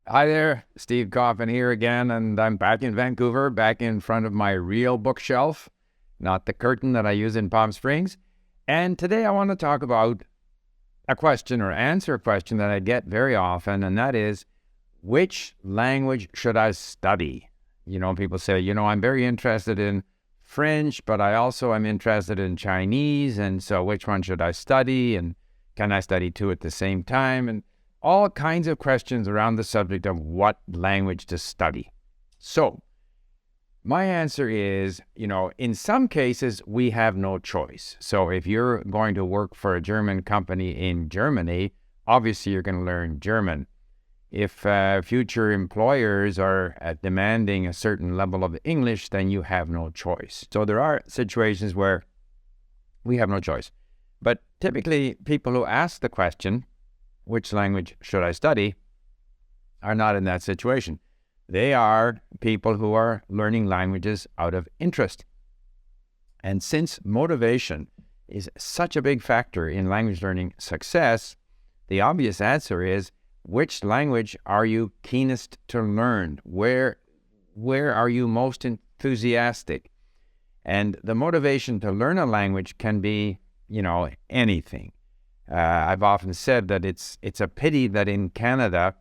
Hi there, Steve Coffin here again, and I'm back in Vancouver, back in front of my real bookshelf, not the curtain that I use in Palm Springs. And today I want to talk about a question or answer a question that I get very often, and that is, which language should I study? People say, I'm very interested in French, but I also am interested in Chinese, and so which one should I study? And can I study two at the same time? And all kinds of questions around the subject of what language to study. So, my answer is, in some cases, we have no choice. So, if you're going to work for a German company in Germany, obviously you're going to learn German. If future employers are demanding a certain level of English, then you have no choice. So, there are situations where we have no choice. But typically, people who ask the question, which language should I study, are not in that situation. They are people who are learning languages out of interest. And since motivation is such a big factor in language learning success, the obvious answer is, which language are you keenest to learn? Where are you most enthusiastic? And the motivation to learn a language can be, anything. I've often said that it's a pity that in Canada,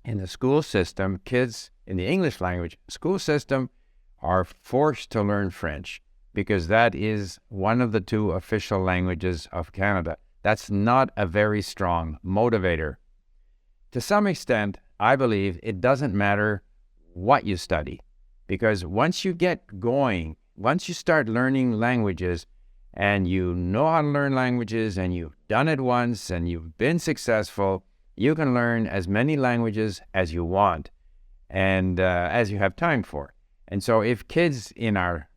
in the school system, kids in the English language school system are forced to learn French because that is one of the two official languages of Canada. That's not a very strong motivator. To some extent, I believe it doesn't matter what you study, because once you get going, once you start learning languages, and you know how to learn languages, and you've done it once, and you've been successful, you can learn as many languages as you want, and as you have time for. And so if kids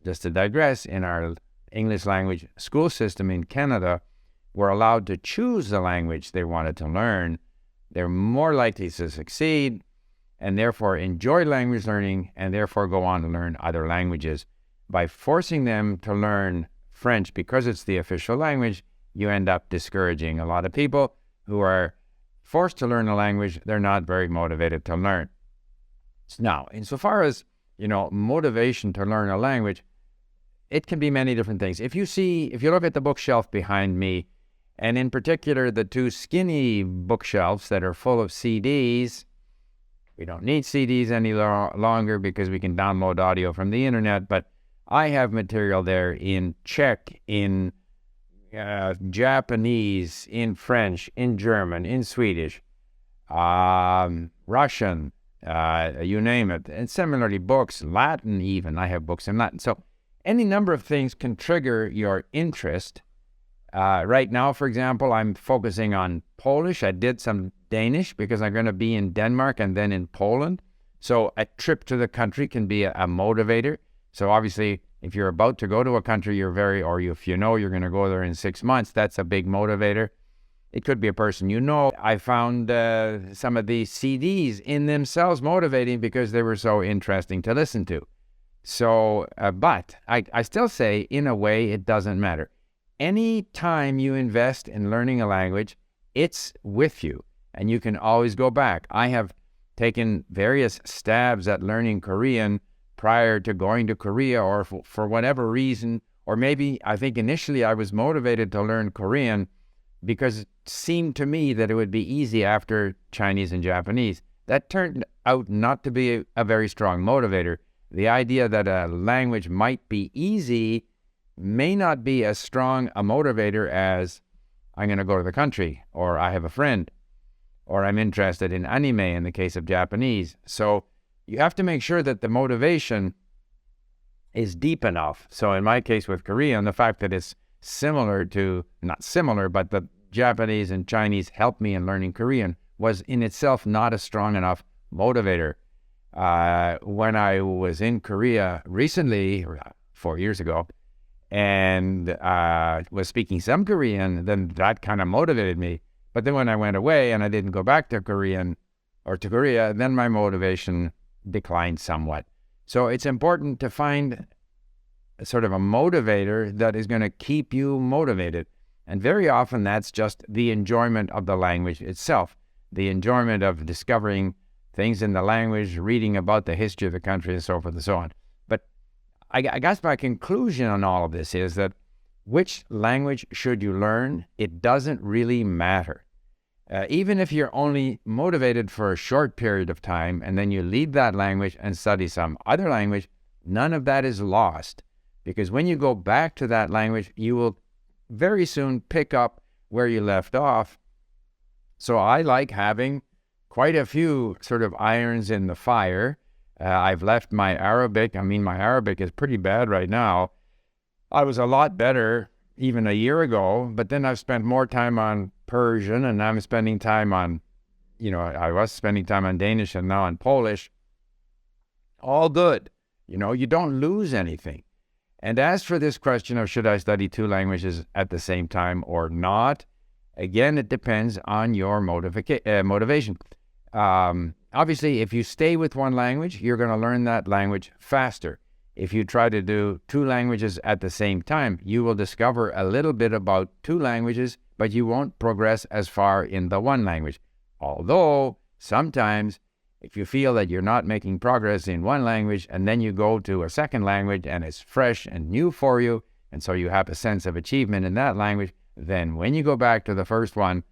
just to digress, in our English language school system in Canada were allowed to choose the language they wanted to learn, they're more likely to succeed, and therefore enjoy language learning, and therefore go on to learn other languages. By forcing them to learn French because it's the official language, you end up discouraging a lot of people who are forced to learn a language they're not very motivated to learn. Now, insofar as, motivation to learn a language, it can be many different things. If you look at the bookshelf behind me, and in particular the two skinny bookshelves that are full of CDs, we don't need CDs any longer because we can download audio from the internet, but I have material there in Czech, in Japanese, in French, in German, in Swedish, Russian, you name it. And similarly, books, Latin even. I have books in Latin. So any number of things can trigger your interest. Right now, for example, I'm focusing on Polish. I did some Danish because I'm going to be in Denmark and then in Poland. So a trip to the country can be a motivator. So obviously, if you're about to go to a country, or if you're going to go there in 6 months, that's a big motivator. It could be a person you know. I found some of these CDs in themselves motivating because they were so interesting to listen to. So, but I still say, in a way, it doesn't matter. Any time you invest in learning a language, it's with you, and you can always go back. I have taken various stabs at learning Korean prior to going to Korea, or for whatever reason, or maybe I think initially I was motivated to learn Korean because it seemed to me that it would be easy after Chinese and Japanese. That turned out not to be a very strong motivator. The idea that a language might be easy may not be as strong a motivator as I'm going to go to the country, or I have a friend, or I'm interested in anime in the case of Japanese. So you have to make sure that the motivation is deep enough. So in my case with Korean, the fact that it's not similar, but the Japanese and Chinese helped me in learning Korean was in itself not a strong enough motivator. When I was in Korea recently, 4 years ago, and was speaking some Korean, then that kind of motivated me. But then when I went away and I didn't go back to Korea, then my motivation declined somewhat. So it's important to find sort of a motivator that is going to keep you motivated. And very often that's just the enjoyment of the language itself, the enjoyment of discovering things in the language, reading about the history of the country, and so forth and so on. But I guess my conclusion on all of this is that which language should you learn? It doesn't really matter. Even if you're only motivated for a short period of time and then you leave that language and study some other language, none of that is lost. Because when you go back to that language, you will very soon pick up where you left off. So I like having quite a few sort of irons in the fire. I've left my Arabic. I mean, my Arabic is pretty bad right now. I was a lot better even a year ago, but then I've spent more time on Persian, and I'm spending time on, I was spending time on Danish and now on Polish. All good. You don't lose anything. And as for this question of should I study two languages at the same time or not, again, it depends on your motivation. Obviously, if you stay with one language, you're going to learn that language faster. If you try to do two languages at the same time, you will discover a little bit about two languages, but you won't progress as far in the one language. Although, sometimes, if you feel that you're not making progress in one language and then you go to a second language and it's fresh and new for you, and so you have a sense of achievement in that language, then when you go back to the first one,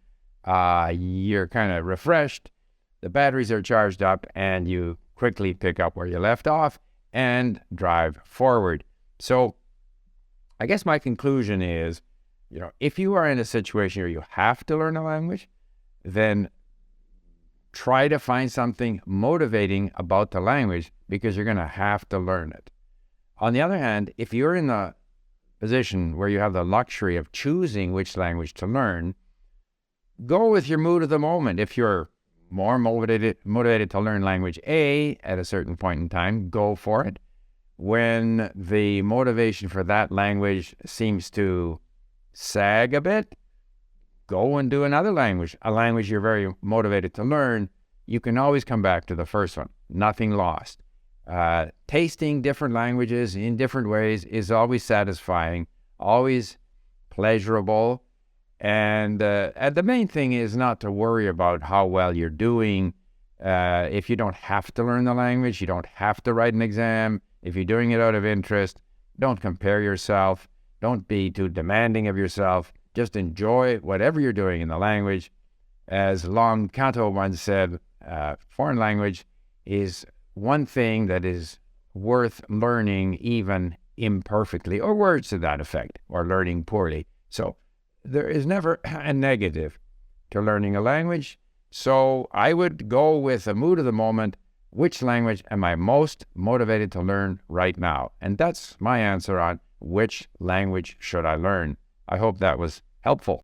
you're kind of refreshed, the batteries are charged up, and you quickly pick up where you left off and drive forward. So I guess my conclusion is, if you are in a situation where you have to learn a language, then try to find something motivating about the language because you're going to have to learn it. On the other hand, if you're in the position where you have the luxury of choosing which language to learn, go with your mood of the moment. If you're more motivated to learn language A at a certain point in time, go for it. When the motivation for that language seems to sag a bit, go and do another language, a language you're very motivated to learn. You can always come back to the first one. Nothing lost. Tasting different languages in different ways is always satisfying, always pleasurable. And the main thing is not to worry about how well you're doing. If you don't have to learn the language, you don't have to write an exam. If you're doing it out of interest, don't compare yourself. Don't be too demanding of yourself. Just enjoy whatever you're doing in the language. As Long Canto once said, foreign language is one thing that is worth learning even imperfectly, or words to that effect, or learning poorly. So there is never a negative to learning a language. So I would go with the mood of the moment. Which language am I most motivated to learn right now? And that's my answer on which language should I learn. I hope that was helpful.